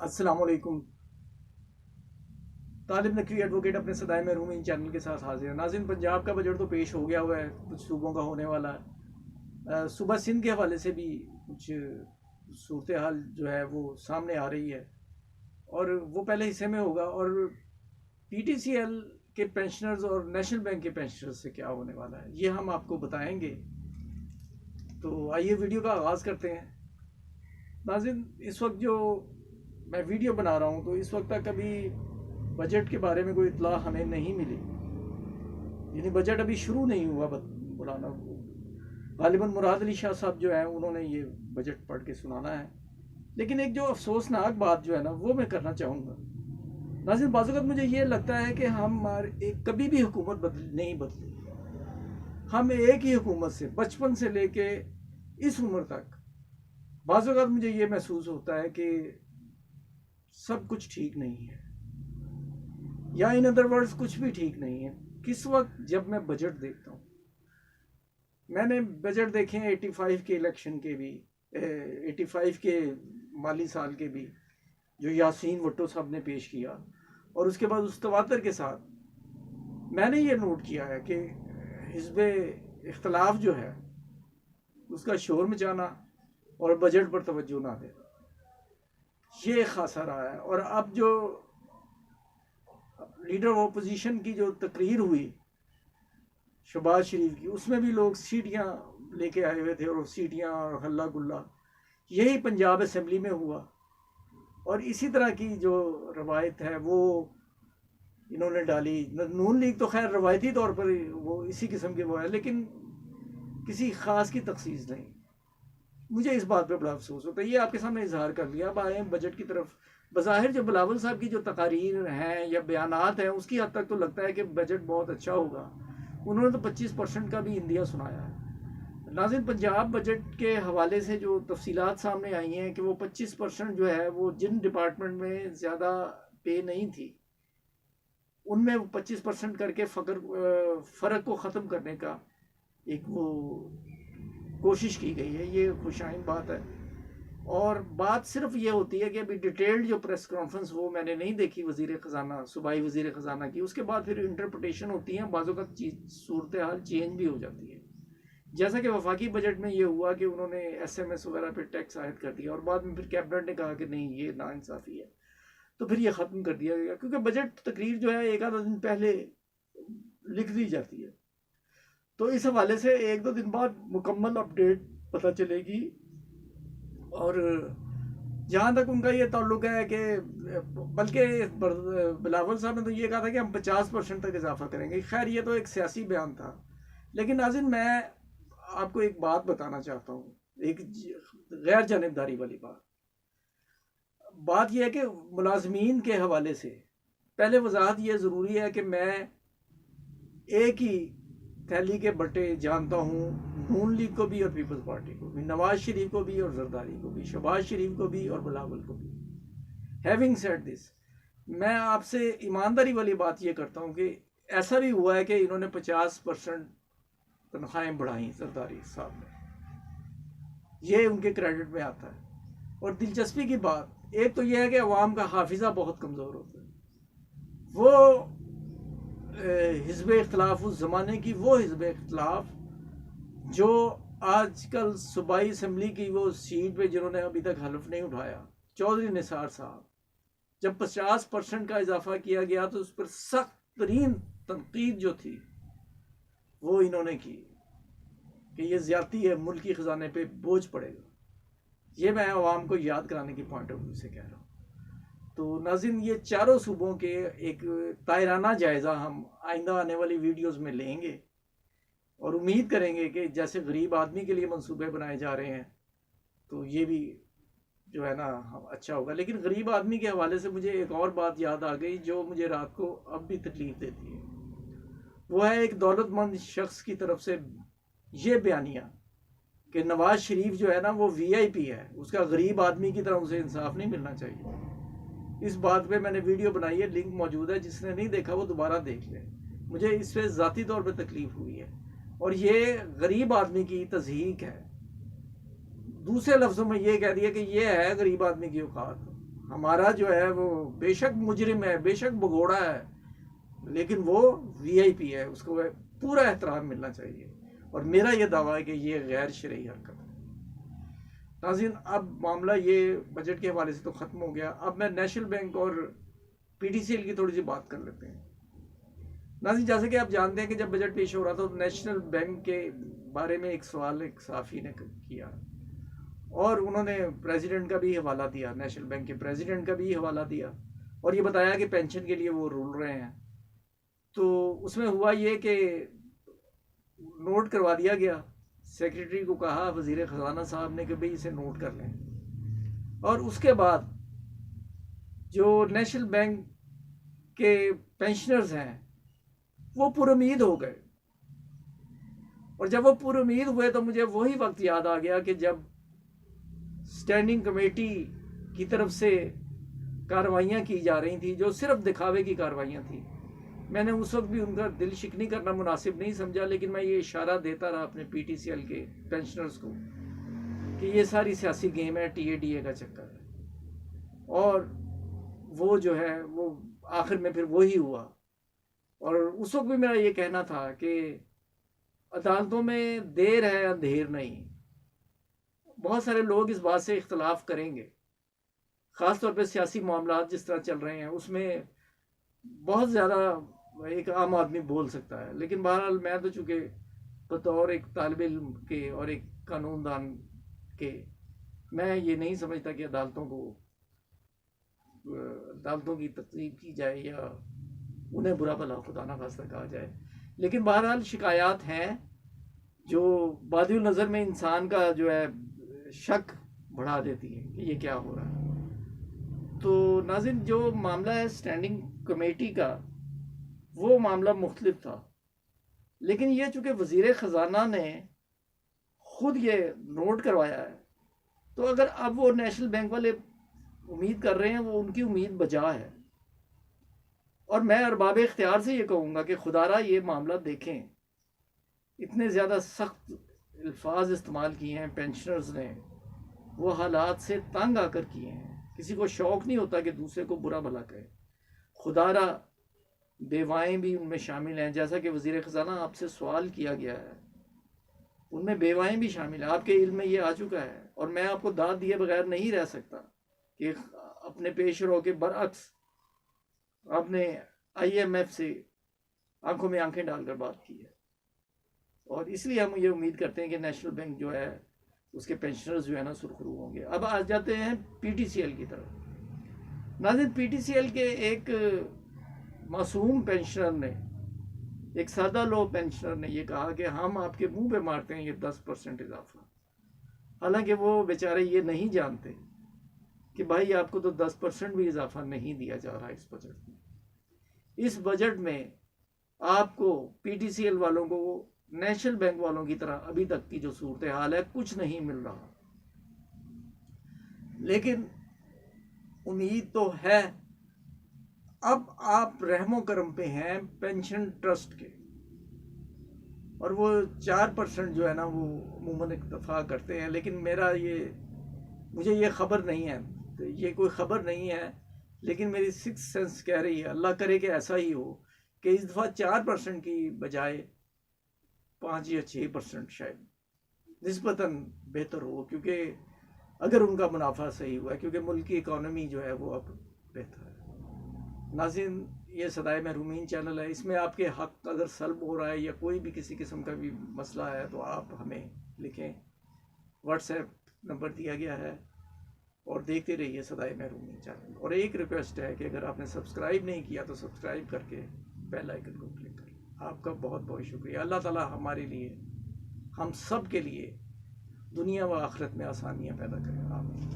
السلام علیکم. طالب نقوی ایڈوکیٹ اپنے صدائے محرومین چینل کے ساتھ حاضر ہے. ناظرین، پنجاب کا بجٹ تو پیش ہو گیا ہوا ہے، کچھ صوبوں کا ہونے والا ہے. صوبہ سندھ کے حوالے سے بھی کچھ صورتحال جو ہے وہ سامنے آ رہی ہے، اور وہ پہلے حصے میں ہوگا. اور پی ٹی سی ایل کے پینشنرز اور نیشنل بینک کے پینشنرز سے کیا ہونے والا ہے یہ ہم آپ کو بتائیں گے. تو آئیے ویڈیو کا آغاز کرتے ہیں. ناظرین، اس وقت جو میں ویڈیو بنا رہا ہوں تو اس وقت تک ابھی بجٹ کے بارے میں کوئی اطلاع ہمیں نہیں ملی، یعنی بجٹ ابھی شروع نہیں ہوا. مولانا غالباً مراد علی شاہ صاحب جو ہیں انہوں نے یہ بجٹ پڑھ کے سنانا ہے. لیکن ایک جو افسوسناک بات جو ہے نا وہ میں کرنا چاہوں گا. ناظرین، بعض اوقات مجھے یہ لگتا ہے کہ کبھی بھی حکومت نہیں بدلی. ہم ایک ہی حکومت سے بچپن سے لے کے اس عمر تک، بعض اوقات مجھے یہ محسوس ہوتا ہے کہ سب کچھ ٹھیک نہیں ہے، یا ان ادر ورڈز کچھ بھی ٹھیک نہیں ہے. کس وقت جب میں بجٹ دیکھتا ہوں، میں نے بجٹ دیکھے ہیں 85 کے الیکشن کے بھی، 85 کے مالی سال کے بھی، جو یاسین وٹو صاحب نے پیش کیا، اور اس کے بعد اس تواتر کے ساتھ میں نے یہ نوٹ کیا ہے کہ حزب اختلاف جو ہے اس کا شور مچانا اور بجٹ پر توجہ نہ دینا، یہ خاصا رہا ہے. اور اب جو لیڈر آف اپوزیشن کی جو تقریر ہوئی شہباز شریف کی، اس میں بھی لوگ سیٹیاں لے کے آئے ہوئے تھے، اور سیٹیاں اور ہلہ گلا یہی پنجاب اسمبلی میں ہوا. اور اسی طرح کی جو روایت ہے وہ انہوں نے ڈالی. نون لیگ تو خیر روایتی طور پر وہ اسی قسم کے وہ ہے، لیکن کسی خاص کی تخصیص نہیں. مجھے اس بات پہ بڑا افسوس ہوتا ہے. یہ آپ کے سامنے اظہار کر لیا. اب آئے بجٹ کی طرف. بظاہر جو بلاول صاحب کی جو تقاریر ہیں یا بیانات ہیں اس کی حد تک تو لگتا ہے کہ بجٹ بہت اچھا ہوگا. انہوں نے تو 25% کا بھی اندیا سنایا ہے. ناظرین، پنجاب بجٹ کے حوالے سے جو تفصیلات سامنے آئی ہیں کہ وہ 25% جو ہے وہ جن ڈپارٹمنٹ میں زیادہ پے نہیں تھی ان میں 25% کر کے فرق کو ختم کرنے کا ایک وہ کوشش کی گئی ہے. یہ خوشائن بات ہے. اور بات صرف یہ ہوتی ہے کہ ابھی ڈیٹیلڈ جو پریس کانفرنس وہ میں نے نہیں دیکھی وزیر خزانہ، صوبائی وزیر خزانہ کی. اس کے بعد پھر انٹرپریٹیشن ہوتی ہیں، بعض اوقات صورتحال چینج بھی ہو جاتی ہے. جیسا کہ وفاقی بجٹ میں یہ ہوا کہ انہوں نے ایس ایم ایس وغیرہ پہ ٹیکس عائد کر دیا، اور بعد میں پھر کیبنٹ نے کہا کہ نہیں، یہ ناانصافی ہے، تو پھر یہ ختم کر دیا گیا. کیونکہ بجٹ تقریر جو ہے ایک آدھا دن پہلے لکھ دی جاتی ہے، تو اس حوالے سے ایک دو دن بعد مکمل اپڈیٹ پتہ چلے گی. اور جہاں تک ان کا یہ تعلق ہے کہ بلکہ بلاول صاحب نے تو یہ کہا تھا کہ ہم 50% تک اضافہ کریں گے. خیر یہ تو ایک سیاسی بیان تھا. لیکن ناظرین، میں آپ کو ایک بات بتانا چاہتا ہوں، ایک غیر جانبداری والی بات یہ ہے کہ ملازمین کے حوالے سے پہلے وضاحت یہ ضروری ہے کہ میں ایک ہی تھیلی کے بٹے جانتا ہوں، نون لیگ کو بھی اور پیپلز پارٹی کو بھی، نواز شریف کو بھی اور زرداری کو بھی، شہباز شریف کو بھی اور بلاول کو بھی. ہیونگ سیڈ دس، میں آپ سے ایمانداری والی بات یہ کرتا ہوں کہ ایسا بھی ہوا ہے کہ انہوں نے 50% تنخواہیں بڑھائیں زرداری صاحب نے، یہ ان کے کریڈٹ میں آتا ہے. اور دلچسپی کی بات ایک تو یہ ہے کہ عوام کا حافظہ بہت کمزور ہوتا ہے. وہ حزب اختلاف اس زمانے کی، وہ حزب اختلاف جو آج کل صوبائی اسمبلی کی وہ سیٹ پہ جنہوں نے ابھی تک حلف نہیں اٹھایا، چودھری نثار صاحب، جب 50% کا اضافہ کیا گیا تو اس پر سخت ترین تنقید جو تھی وہ انہوں نے کی کہ یہ زیادتی ہے، ملکی خزانے پہ بوجھ پڑے گا. یہ میں عوام کو یاد کرانے کی پوائنٹ آف ویو سے کہہ رہا ہوں. تو ناظرین، یہ چاروں صوبوں کے ایک تائرانہ جائزہ ہم آئندہ آنے والی ویڈیوز میں لیں گے، اور امید کریں گے کہ جیسے غریب آدمی کے لیے منصوبے بنائے جا رہے ہیں تو یہ بھی جو ہے نا اچھا ہوگا. لیکن غریب آدمی کے حوالے سے مجھے ایک اور بات یاد آ گئی جو مجھے رات کو اب بھی تکلیف دیتی ہے. وہ ہے ایک دولت مند شخص کی طرف سے یہ بیانیہ کہ نواز شریف جو ہے نا وہ وی آئی پی ہے، اس کا غریب آدمی کی طرح اسے انصاف نہیں ملنا چاہیے. اس بات پہ میں نے ویڈیو بنائی ہے، لنک موجود ہے، جس نے نہیں دیکھا وہ دوبارہ دیکھ لے. مجھے اس پہ ذاتی طور پہ تکلیف ہوئی ہے، اور یہ غریب آدمی کی تضحیک ہے. دوسرے لفظوں میں یہ کہہ دیا کہ یہ ہے غریب آدمی کی اوقات. ہمارا جو ہے وہ بے شک مجرم ہے، بے شک بگوڑا ہے، لیکن وہ وی آئی پی ہے، اس کو پورا احترام ملنا چاہیے، اور میرا یہ دعویٰ ہے کہ یہ غیر شرعی حرکت ہے۔ ناظرین، اب معاملہ یہ بجٹ کے حوالے سے تو ختم ہو گیا، اب میں نیشنل بینک اور پی ٹی سی ایل کی تھوڑی سی بات کر لیتے ہیں۔ ناظرین، جیسے کہ آپ جانتے ہیں کہ جب بجٹ پیش ہو رہا تھا تو نیشنل بینک کے بارے میں ایک سوال ایک صحافی نے کیا، اور انہوں نے پریزیڈنٹ کا بھی حوالہ دیا، نیشنل بینک کے پریزیڈنٹ کا بھی حوالہ دیا، اور یہ بتایا کہ پینشن کے لیے وہ رول رہے ہیں۔ تو اس میں ہوا یہ کہ نوٹ کروا دیا گیا، سیکریٹری کو کہا وزیر خزانہ صاحب نے کہ بھئی اسے نوٹ کر لیں، اور اس کے بعد جو نیشنل بینک کے پینشنرز ہیں وہ پر امید ہو گئے، اور جب وہ پر امید ہوئے تو مجھے وہی وقت یاد آ گیا کہ جب اسٹینڈنگ کمیٹی کی طرف سے کارروائیاں کی جا رہی تھیں جو صرف دکھاوے کی کارروائیاں تھیں۔ میں نے اس وقت بھی ان کا دل شکنی کرنا مناسب نہیں سمجھا، لیکن میں یہ اشارہ دیتا رہا اپنے پی ٹی سی ایل کے پینشنرز کو کہ یہ ساری سیاسی گیم ہے، ٹی اے ڈی اے کا چکر ہے، اور وہ جو ہے وہ آخر میں پھر وہی ہوا۔ اور اس وقت بھی میرا یہ کہنا تھا کہ عدالتوں میں دیر ہے اندھیر نہیں۔ بہت سارے لوگ اس بات سے اختلاف کریں گے، خاص طور پہ سیاسی معاملات جس طرح چل رہے ہیں اس میں بہت زیادہ ایک عام آدمی بول سکتا ہے، لیکن بہرحال میں تو چونکہ بطور ایک طالب علم کے اور ایک قانون دان کے میں یہ نہیں سمجھتا کہ عدالتوں کی تقسیم کی جائے یا انہیں برا بھلا خدا نہ خواستہ کہا جائے، لیکن بہرحال شکایات ہیں جو بادی النظر میں انسان کا جو ہے شک بڑھا دیتی ہے کہ یہ کیا ہو رہا ہے۔ تو ناظرین، جو معاملہ ہے اسٹینڈنگ کمیٹی کا وہ معاملہ مختلف تھا، لیکن یہ چونکہ وزیر خزانہ نے خود یہ نوٹ کروایا ہے تو اگر اب وہ نیشنل بینک والے امید کر رہے ہیں وہ ان کی امید بجا ہے، اور میں ارباب اختیار سے یہ کہوں گا کہ خدا را یہ معاملہ دیکھیں، اتنے زیادہ سخت الفاظ استعمال کیے ہیں پینشنرز نے، وہ حالات سے تنگ آ کر کیے ہیں، کسی کو شوق نہیں ہوتا کہ دوسرے کو برا بھلا کہے۔ خدا را بیوائیں بھی ان میں شامل ہیں، جیسا کہ وزیر خزانہ آپ سے سوال کیا گیا ہے، ان میں بیوائیں بھی شامل ہیں، آپ کے علم میں یہ آ چکا ہے، اور میں آپ کو داد دیے بغیر نہیں رہ سکتا کہ اپنے پیش رو کے برعکس آپ نے آئی ایم ایف سے آنکھوں میں آنکھیں ڈال کر بات کی ہے، اور اس لیے ہم یہ امید کرتے ہیں کہ نیشنل بینک جو ہے اس کے پینشنرز جو ہے نا سرخرو ہوں گے۔ اب آ جاتے ہیں پی ٹی سی ایل کی طرف۔ ناظرین، پی ٹی سی ایل کے ایک معصوم پینشنر نے، ایک سادہ لو پینشنر نے یہ کہا کہ ہم آپ کے منہ پہ مارتے ہیں یہ 10% اضافہ، حالانکہ وہ بیچارے یہ نہیں جانتے کہ بھائی آپ کو تو 10% بھی اضافہ نہیں دیا جا رہا اس بجٹ میں۔ اس بجٹ میں آپ کو پی ٹی سی ایل والوں کو نیشنل بینک والوں کی طرح ابھی تک کی جو صورتحال ہے کچھ نہیں مل رہا، لیکن امید تو ہے۔ اب آپ رحم و کرم پہ ہیں پینشن ٹرسٹ کے، اور وہ 4% جو ہے نا وہ عموماً اکتفا کرتے ہیں، لیکن مجھے یہ خبر نہیں ہے، یہ کوئی خبر نہیں ہے، لیکن میری سکس سینس کہہ رہی ہے، اللہ کرے کہ ایسا ہی ہو کہ اس دفعہ 4% کی بجائے 5 یا 6% شاید نسبتاً بہتر ہو، کیونکہ اگر ان کا منافع صحیح ہوا ہے، کیونکہ ملک کی اکانومی جو ہے وہ اب بہتر ہے۔ ناظرین، یہ صدائے محرومین چینل ہے، اس میں آپ کے حق اگر سلب ہو رہا ہے یا کوئی بھی کسی قسم کا بھی مسئلہ ہے تو آپ ہمیں لکھیں، واٹس ایپ نمبر دیا گیا ہے، اور دیکھتے رہیے صدائے محرومین چینل۔ اور ایک ریکویسٹ ہے کہ اگر آپ نے سبسکرائب نہیں کیا تو سبسکرائب کر کے بیل آئیکن کو کلک کریں۔ آپ کا بہت بہت شکریہ۔ اللہ تعالی ہمارے لیے، ہم سب کے لیے دنیا و آخرت میں آسانیاں پیدا کریں۔ آمین۔